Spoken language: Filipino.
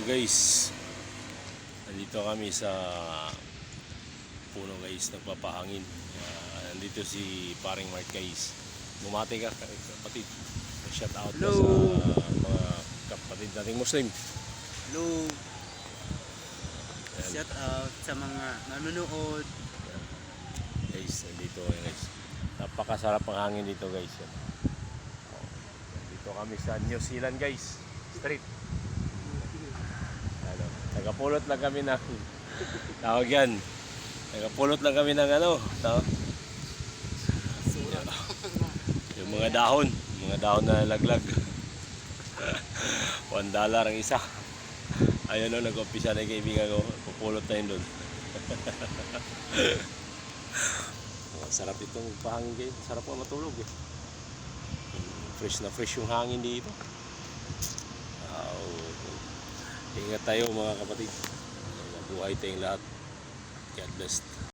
Guys, nandito kami sa puno guys, nagpapahangin. Nandito si paring Mark guys. Bumati ka kapatid. Shout out ka sa mga kapatid nating Muslim. Hello. Ayan. Shout out sa mga nanonood. Guys, nandito kayo guys. Napakasarap ang hangin dito guys. Dito kami sa New Zealand guys. Street. Nagapulot lang kami ng tawag yan. Nagapulot lang kami ng yung mga dahon na laglag. $1 ang isa. Ayun o, nag-umpisa na yung kaibigan ko. Pupulot na yun doon. Sarap itong pahangin kayo. Sarap nga matulog eh. Fresh na fresh yung hangin dito. Ingat tayo mga kapatid. Mabuhay tayong lahat. God bless.